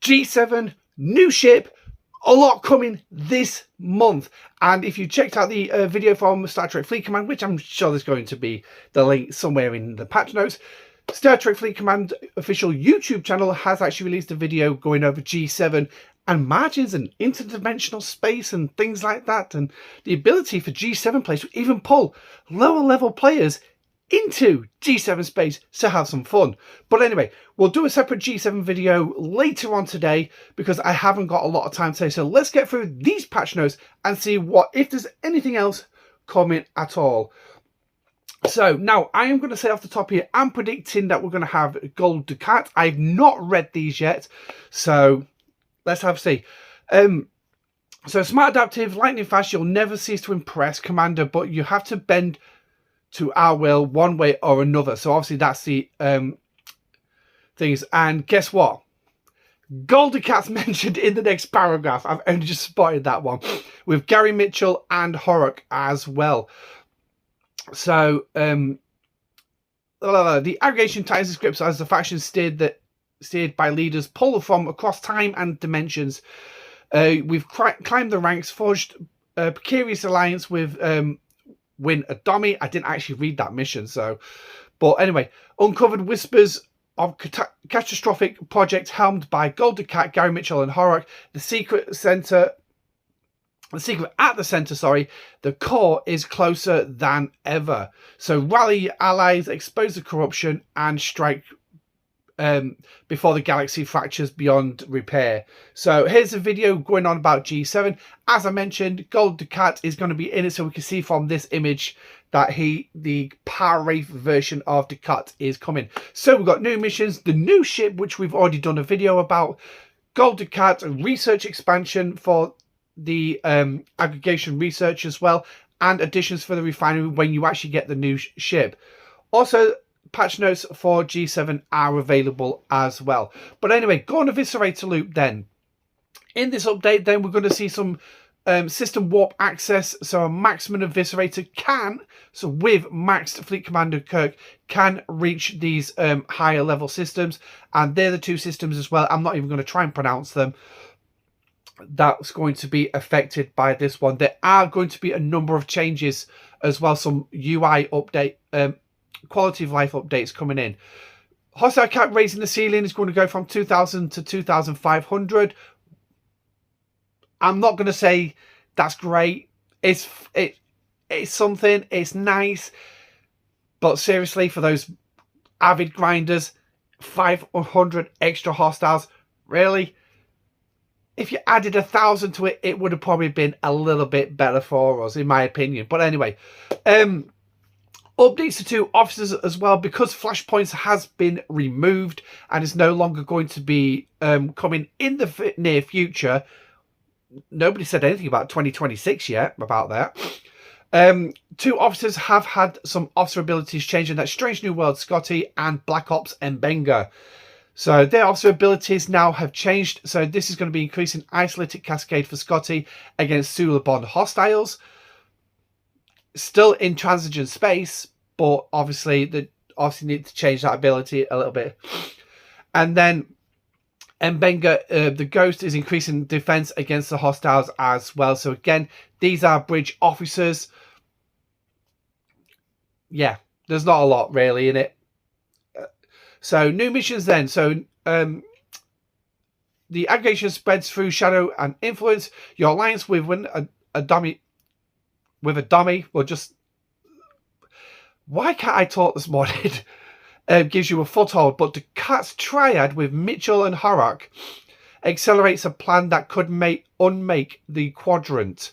G7, new ship, a lot coming this month. And if you checked out the video from Star Trek Fleet Command, which I'm sure there's going to be the link somewhere in the patch notes, Star Trek Fleet Command official YouTube channel has actually released a video going over G7 and margins and interdimensional space and things like that, and the ability for G7 players to even pull lower level players into G7 space to have some fun. But anyway, we'll do a separate G7 video later on today because I haven't got a lot of time today. So let's get through these patch notes and see if there's anything else coming at all. So now I am going to say off the top here, I'm predicting that we're going to have Gold Ducat. I've not read these yet, so let's have a see. So smart, adaptive, lightning fast, you'll never cease to impress, Commander, but you have to bend to our will one way or another. So obviously that's the things. And guess what? Gold Ducat's mentioned in the next paragraph. I've only just spotted that one with Gary Mitchell and Horrocks as well. So the aggregation ties the scripts as the faction steered by leaders pull from across time and dimensions. We've climbed the ranks, forged a precarious alliance with Win a Dummy. I didn't actually read that mission, so but anyway, uncovered whispers of catastrophic project helmed by Gold Ducat, Gary Mitchell and Horrocks. The secret at the center, the core is closer than ever. So rally allies, expose the corruption, and strike before the galaxy fractures beyond repair. So here's a video going on about G7. As I mentioned, Gold Ducat is going to be in it, so we can see from this image that the Power Wraith version of Ducat is coming. So we've got new missions, the new ship, which we've already done a video about, Gold Ducat, research expansion for the aggregation research as well, and additions for the refinery when you actually get the new ship. Also, patch notes for G7 are available as well. But anyway, go on Eviscerator Loop then. In this update then, we're going to see some system warp access. So a maximum Eviscerator with maxed Fleet Commander Kirk, can reach these higher level systems. And they're the two systems as well. I'm not even going to try and pronounce them. That's going to be affected by this one. There are going to be a number of changes as well. Some UI update, quality of life updates coming in. Hostile cap raising the ceiling is going to go from 2,000 to 2,500. I'm not going to say that's great. It's something. It's nice, but seriously, for those avid grinders, 500 extra hostiles, really? If you added 1,000 to it, it would have probably been a little bit better for us, in my opinion. But anyway, updates to 2 officers as well, because Flashpoints has been removed and is no longer going to be coming in the near future. Nobody said anything about 2026 yet about that. 2 officers have had some officer abilities changing. That's Strange New World Scotty and Black Ops Mbenga. So their officer abilities now have changed. So this is going to be increasing Isolated Cascade for Scotty against Sulabond hostiles. Still in transition space, but obviously need to change that ability a little bit. And then Mbenga, the Ghost, is increasing defense against the hostiles as well. So again, these are bridge officers. Yeah, there's not a lot really in it. So new missions then. So the aggregation spreads through shadow and influence. Your alliance with a dummy will just... Why can't I talk this morning? Gives you a foothold. But the Cat's triad with Mitchell and Horrocks accelerates a plan that could unmake the quadrant.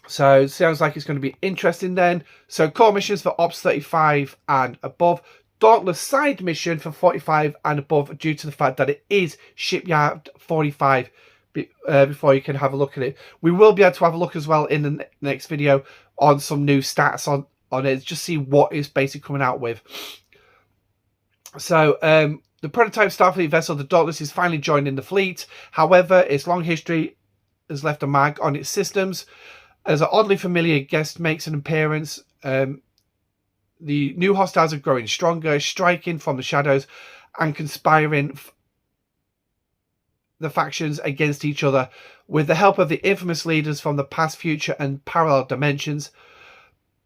So it sounds like it's going to be interesting then. So core missions for Ops 35 and above. Dauntless side mission for 45 and above, due to the fact that it is Shipyard 45 before you can have a look at it. We will be able to have a look as well in the next video on some new stats on it, just see what is basically coming out with. So the prototype Starfleet vessel, the Dauntless, is finally joining the fleet. However, its long history has left a mark on its systems, as an oddly familiar guest makes an appearance. The new hostiles are growing stronger, striking from the shadows and conspiring the factions against each other with the help of the infamous leaders from the past, future, and parallel dimensions.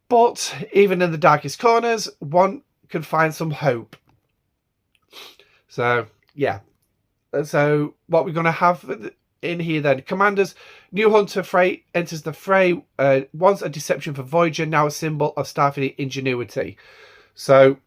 But even in the darkest corners, one can find some hope. So, yeah. So, what we're going to have in here then. Commanders, new Hunter Freight enters the fray. Once a deception for Voyager, now a symbol of Starfleet ingenuity. So,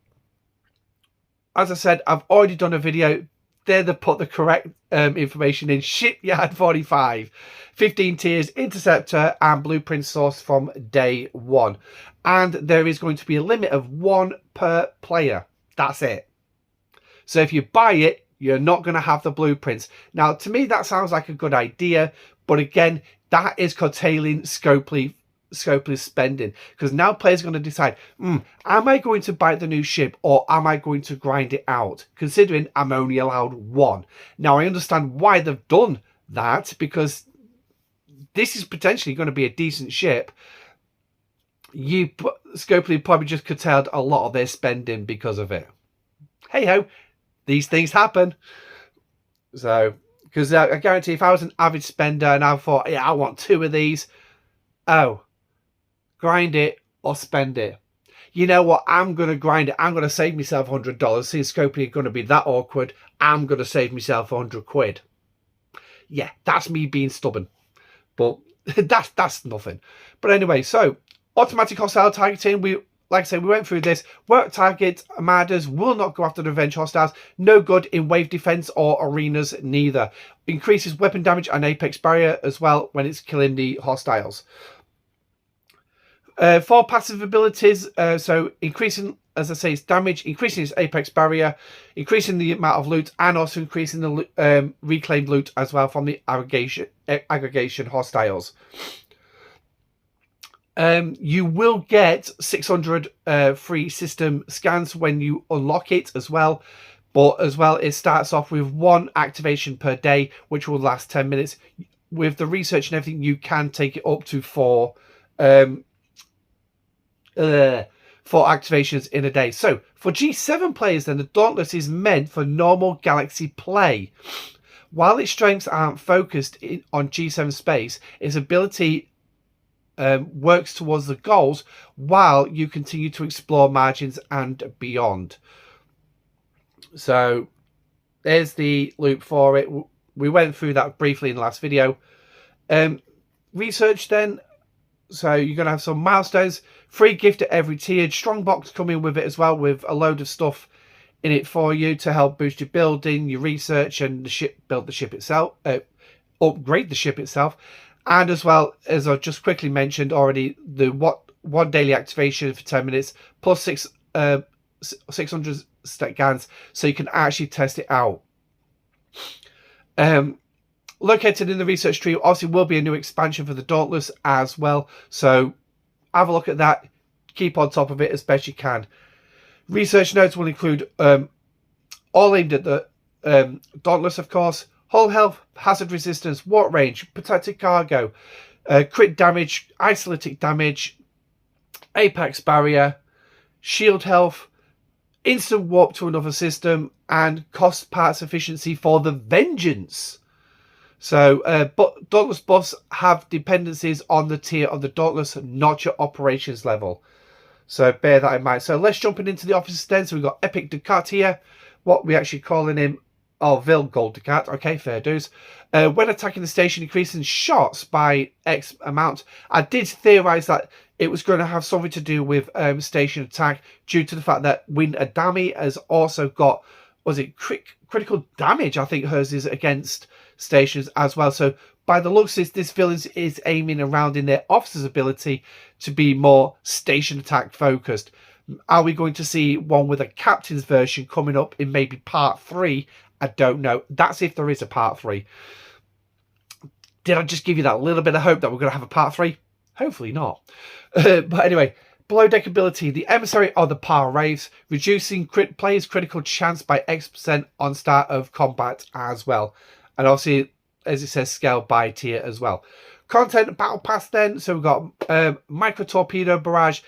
as I said, I've already done a video. There they put the correct information in. Shipyard 45, 15 tiers, interceptor, and blueprint source from day one. And there is going to be a limit of 1 per player. That's it. So if you buy it, you're not going to have the blueprints. Now, to me, that sounds like a good idea. But again, that is curtailing Scopely spending, because now players are going to decide, am I going to buy the new ship or am I going to grind it out, considering I'm only allowed 1. Now I understand why they've done that, because this is potentially going to be a decent ship. Scopely probably just curtailed a lot of their spending because of it. Hey ho, these things happen. So, because I guarantee if I was an avid spender and I thought, yeah, I want 2 of these, grind it or spend it. You know what? I'm going to grind it. I'm going to save myself $100. Since Scopely are going to be that awkward, I'm going to save myself 100 quid. Yeah, that's me being stubborn. But that's nothing. But anyway, so automatic hostile targeting. Like I said, we went through this. Work target armadas will not go after the revenge hostiles. No good in wave defense or arenas neither. Increases weapon damage and apex barrier as well when it's killing the hostiles. 4 passive abilities, so increasing, as I say, its damage, increasing its apex barrier, increasing the amount of loot, and also increasing the reclaimed loot as well from the aggregation hostiles. You will get 600 free system scans when you unlock it as well. But as well, it starts off with 1 activation per day, which will last 10 minutes. With the research and everything, you can take it up to 4 activations in a day. So for G7 players, then the Dauntless is meant for normal Galaxy play. While its strengths aren't focused on G7 space, its ability works towards the goals while you continue to explore margins and beyond. So there's the loop for it. We went through that briefly in the last video. Research then. So you're going to have some milestones, free gift at every tiered, strong box coming with it as well, with a load of stuff in it for you to help boost your building, your research, and the ship, build the ship itself, upgrade the ship itself. And as well, as I just quickly mentioned already, the 1 daily activation for 10 minutes, plus 600 scans, so you can actually test it out. Located in the research tree, obviously will be a new expansion for the Dauntless as well. So have a look at that. Keep on top of it as best you can. Research notes will include all aimed at the Dauntless, of course. Hull health, hazard resistance, warp range, protected cargo, crit damage, isolytic damage, apex barrier, shield health, instant warp to another system, and cost parts efficiency for the Vengeance. So, but Dauntless buffs have dependencies on the tier of the Dauntless, not your operations level. So bear that in mind. So let's jump into the officers then. So we've got Epic Ducat here. What we actually calling him? Oh, Vil Gold Ducat. Okay, fair dues. When attacking the station, increasing shots by X amount. I did theorize that it was going to have something to do with station attack, due to the fact that Wind Adami has also got, was it critical damage? I think hers is against stations as well. So by the looks of this Villians is aiming around in their officer's ability to be more station attack focused. Are we going to see one with a captain's version coming up in maybe part 3? I don't know. That's if there is a part 3. Did I just give you that little bit of hope that we're going to have a part 3? Hopefully not. But anyway, below deck ability, the emissary of the Power Wraiths, reducing players' critical chance by X% on start of combat as well. And obviously, as it says, scale by tier as well. Content battle pass then. So we've got micro torpedo barrage.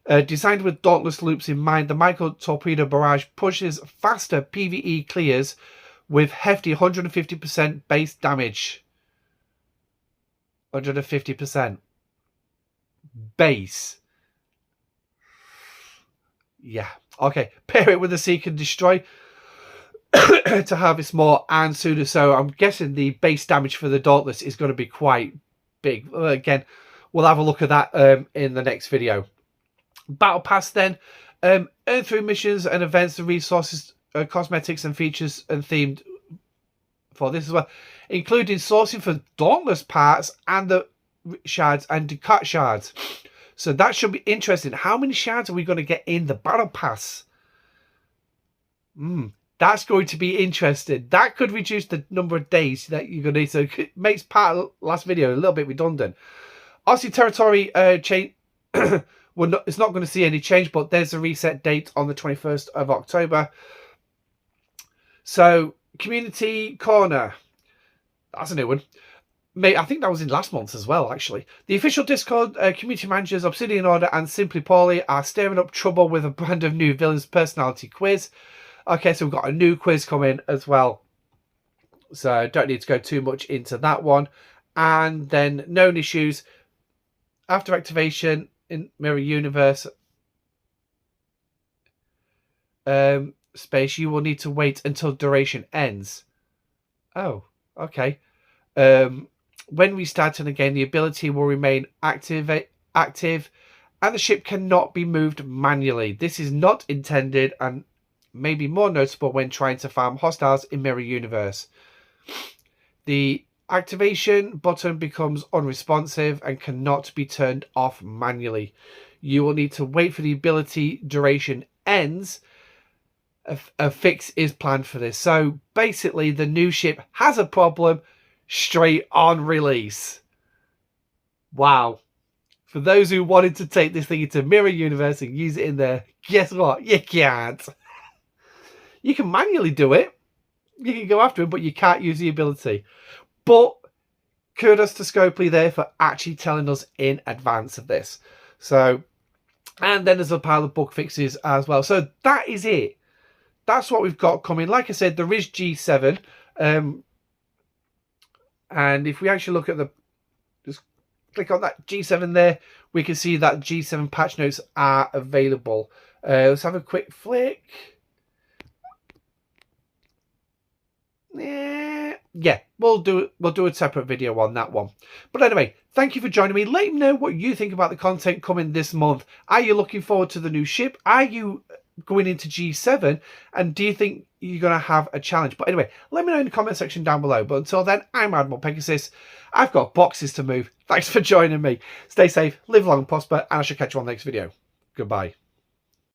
Designed with Dauntless loops in mind, the micro torpedo barrage pushes faster PvE clears with hefty 150% base damage. 150% base. Yeah. Okay. Pair it with the Seek and Destroy to harvest more and sooner. So I'm guessing the base damage for the Dauntless is going to be quite big. Again, we'll have a look at that in the next video. Battle Pass then. Earn through missions and events the resources, cosmetics and features and themed for this as well, including sourcing for Dauntless parts and the shards and Ducat shards. So that should be interesting. How many shards are we going to get in the Battle Pass? That's going to be interesting. That could reduce the number of days that you're going to need. So it makes part of the last video a little bit redundant. Aussie territory change. It's not going to see any change, but there's a reset date on the 21st of October. So Community Corner. That's a new one. Mate, I think that was in last month as well, actually. The official Discord community managers, Obsidian Order and Simply Poorly are stirring up trouble with a brand of new Villains personality quiz. Okay, so we've got a new quiz coming as well. So don't need to go too much into that one. And then known issues. After activation in Mirror Universe space, you will need to wait until duration ends. Oh, okay. When restarting again, the ability will remain active, and the ship cannot be moved manually. This is not intended and may be more noticeable when trying to farm hostiles in Mirror Universe. The activation button becomes unresponsive and cannot be turned off manually. You will need to wait for the ability duration ends. A fix is planned for this. So basically, the new ship has a problem straight on release. Wow. For those who wanted to take this thing into Mirror Universe and use it in there, guess what? You can't. You can manually do it. You can go after him, but you can't use the ability. But kudos to Scopely there for actually telling us in advance of this. So, and then there's a pile of bug fixes as well. So that is it. That's what we've got coming. Like I said, there is G7. And if we actually look at the, just click on that G7 there, we can see that G7 patch notes are available. Let's have a quick flick. Yeah, we'll do a separate video on that one. But anyway, thank you for joining me. Let me know what you think about the content coming this month. Are you looking forward to the new ship? Are you going into G7? And do you think you're going to have a challenge? But anyway, let me know in the comment section down below. But until then, I'm Admiral Pegasus. I've got boxes to move. Thanks for joining me. Stay safe, live long and prosper, and I shall catch you on the next video. Goodbye.